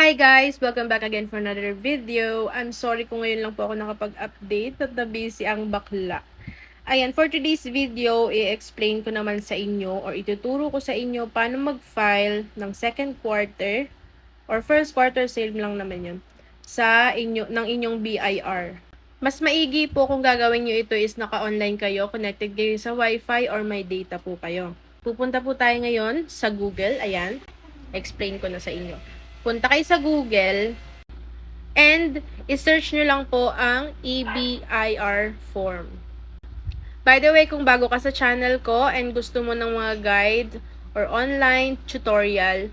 Hi guys! Welcome back again for another video. I'm sorry kung ngayon lang po ako nakapag-update at na-busy ang bakla. Ayan, for today's video, i-explain ko naman sa inyo or ituturo ko sa inyo paano mag-file ng second quarter or first quarter sale lang naman yun ng inyong BIR. Mas maigi po kung gagawin nyo ito is naka-online kayo, connected kayo sa Wi-Fi or may data po kayo. Pupunta po tayo ngayon sa Google. Ayan, explain ko na sa inyo. Punta kayo sa Google and i-search nyo lang po ang EBIR form. By the way, kung bago ka sa channel ko and gusto mo ng mga guide or online tutorial,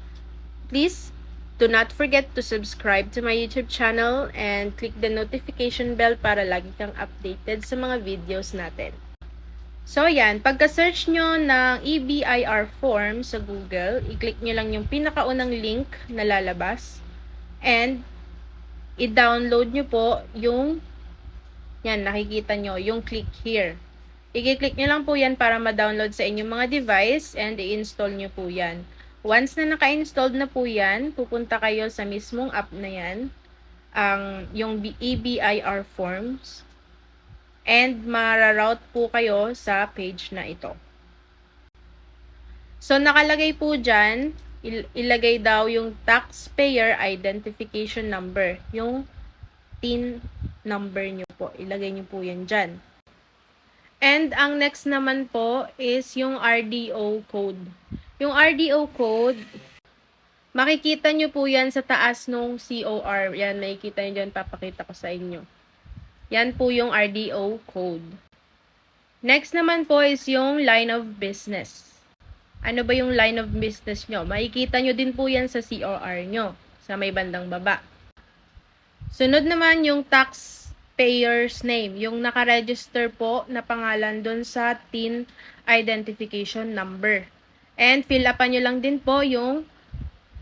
please do not forget to subscribe to my YouTube channel and click the notification bell para lagi kang updated sa mga videos natin. So, yan. Pagka-search nyo ng EBIR form sa Google, i-click nyo lang yung pinakaunang link na lalabas. And, i-download nyo po yung, yan, nakikita nyo, yung click here. I-click nyo lang po yan para ma-download sa inyong mga device and i-install nyo po yan. Once na naka-installed na po yan, pupunta kayo sa mismong app na yan, yung EBIR forms. And mara-route po kayo sa page na ito. So, nakalagay po dyan, ilagay daw yung taxpayer identification number. Yung TIN number nyo po. Ilagay nyo po yan dyan. And ang next naman po is yung RDO code. Yung RDO code, makikita nyo po yan sa taas nung COR. Yan, makikita nyo dyan, papakita ko sa inyo. Yan po yung RDO code. Next naman po is yung line of business. Ano ba yung line of business nyo? Makikita nyo din po yan sa COR nyo, sa may bandang baba. Sunod naman yung taxpayer's name, yung nakaregister po na pangalan dun sa TIN identification number. And fill upan nyo lang din po yung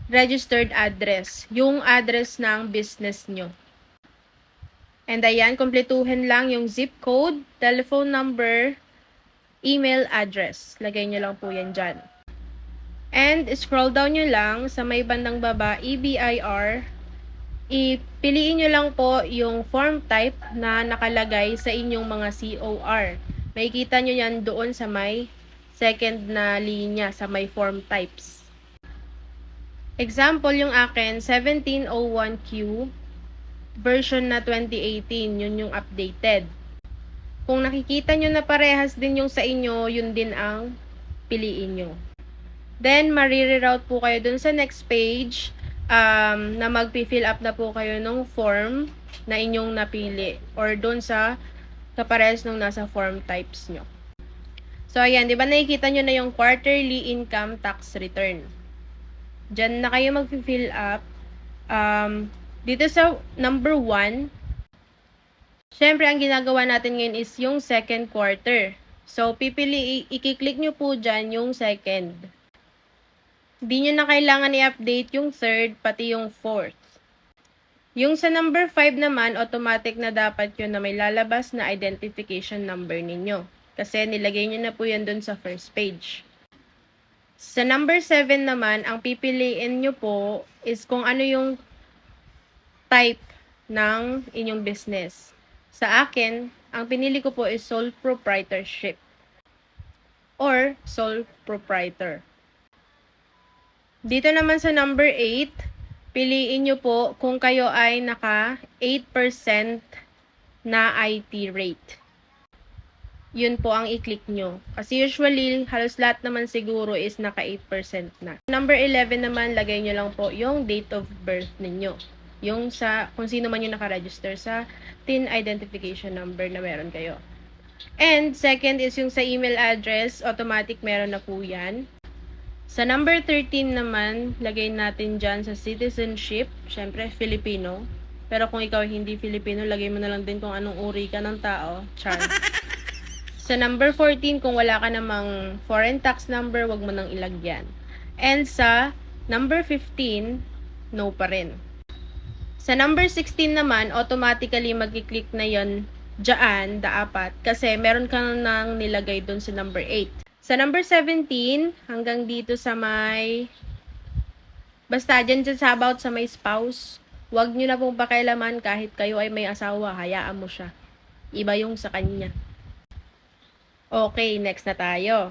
registered address, yung address ng business nyo. And ayan, kumpletuhin lang yung zip code, telephone number, email address. Lagay nyo lang po yan dyan. And scroll down nyo lang sa may bandang baba, EBIR. Ipiliin nyo lang po yung form type na nakalagay sa inyong mga COR. Makikita nyo yan doon sa may second na linya, sa may form types. Example, yung akin, 1701Q. Version na 2018, yun yung updated. Kung nakikita nyo na parehas din yung sa inyo, yun din ang piliin nyo. Then, marireroute po kayo dun sa next page na mag-fill up na po kayo ng form na inyong napili or dun sa kaparehas nung nasa form types nyo. So, ayan, di ba nakikita nyo na yung quarterly income tax return. Diyan na kayo mag-fill up. Dito sa number 1, syempre ang ginagawa natin ngayon is yung second quarter. So, i-click nyo po dyan yung second. Hindi nyo na kailangan i-update yung third, pati yung fourth. Yung sa number 5 naman, automatic na dapat yun na may lalabas na identification number ninyo. Kasi nilagay nyo na po yan dun sa first page. Sa number 7 naman, ang pipiliin nyo po is kung ano yung type ng inyong business. Sa akin, ang pinili ko po is sole proprietorship or sole proprietor. Dito naman sa number 8, piliin nyo po kung kayo ay naka 8% na IT rate. Yun po ang i-click nyo. Kasi usually, halos lahat naman siguro is naka 8% na. Number 11 naman, lagay nyo lang po yung date of birth ninyo. Yung sa, kung sino man yung nakaregister sa TIN identification number na meron kayo. And second is yung sa email address, automatic meron na po yan. Sa number 13 naman, lagay natin dyan sa citizenship, syempre Filipino. Pero kung ikaw hindi Filipino, lagay mo na lang din kung anong uri ka ng tao. Char. Sa number 14, kung wala ka namang foreign tax number, wag mo nang ilagyan. And sa number 15, no pa rin. Sa number 16 naman, automatically mag-click na yon dyan, daapat, kasi meron ka nang nilagay dun sa number 8. Sa number 17, hanggang dito sa may Basta dyan sa about sa may spouse, wag nyo na pong pakialaman kahit kayo ay may asawa, hayaan mo siya. Iba yung sa kanya. Okay, next na tayo.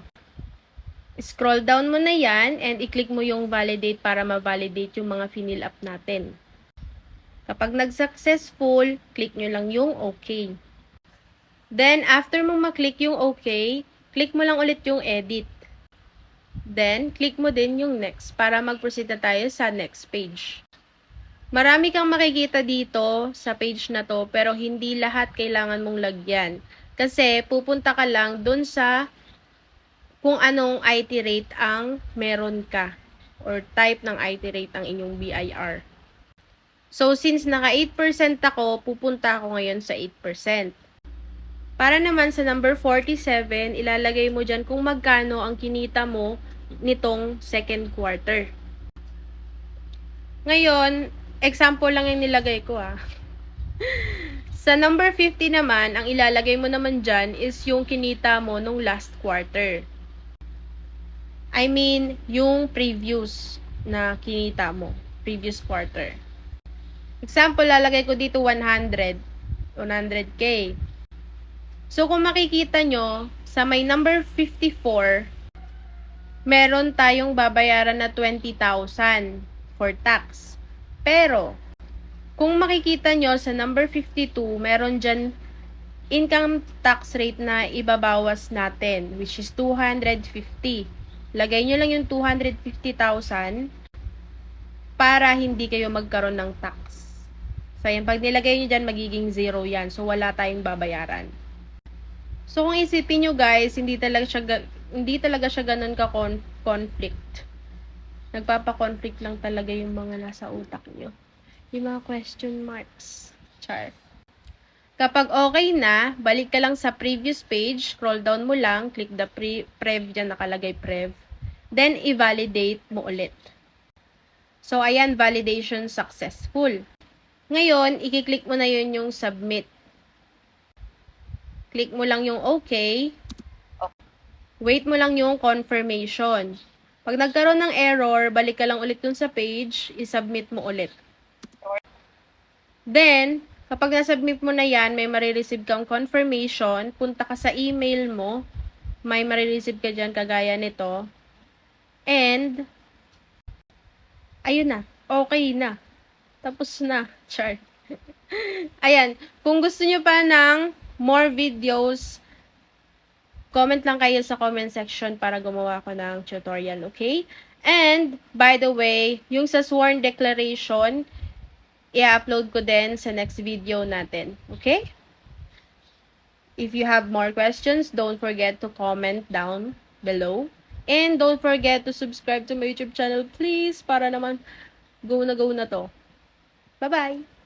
Scroll down mo na yan and i-click mo yung validate para ma-validate yung mga finil up natin. Kapag nag-successful, click nyo lang yung okay. Then, after mo maklik yung okay, click mo lang ulit yung edit. Then, click mo din yung next para mag-proceed na tayo sa next page. Marami kang makikita dito sa page na to pero hindi lahat kailangan mong lagyan. Kasi pupunta ka lang dun sa kung anong IT rate ang meron ka or type ng IT rate ang inyong BIR. So, since naka 8% ako, pupunta ako ngayon sa 8%. Para naman sa number 47, ilalagay mo dyan kung magkano ang kinita mo nitong second quarter. Ngayon, example lang yung nilagay ko Sa number 50 naman, ang ilalagay mo naman dyan is yung kinita mo nung last quarter. I mean, yung previous na kinita mo, previous quarter. Example, lalagay ko dito 100K. So, kung makikita nyo, sa may number 54, meron tayong babayaran na 20,000 for tax. Pero, kung makikita nyo sa number 52, meron dyan income tax rate na ibabawas natin, which is 250. Lagay nyo lang yung 250,000 para hindi kayo magkaroon ng tax. So, yan, pag nilagay nyo dyan, magiging 0 yan. So, wala tayong babayaran. So, kung isipin nyo guys, hindi talaga siya ganun ka-conflict. Nagpapa-conflict lang talaga yung mga nasa utak nyo. Yung mga question marks. Char. Kapag okay na, balik ka lang sa previous page, scroll down mo lang, click the prev dyan, nakalagay prev. Then, i-validate mo ulit. So, ayan, validation successful. Ngayon, i-click mo na yun yung submit. Click mo lang yung okay. Wait mo lang yung confirmation. Pag nagkaroon ng error, balik ka lang ulit dun sa page, i-submit mo ulit. Then, kapag na-submit mo na yan, may marireceive kang confirmation, punta ka sa email mo, may marireceive ka dyan kagaya nito, and, ayun na, okay na. Tapos na, char. Ayan, kung gusto nyo pa ng more videos, comment lang kayo sa comment section para gumawa ko ng tutorial, okay? And, by the way, yung sa sworn declaration, i-upload ko din sa next video natin, okay? If you have more questions, don't forget to comment down below. And don't forget to subscribe to my YouTube channel, please, para naman go na to. Bye-bye!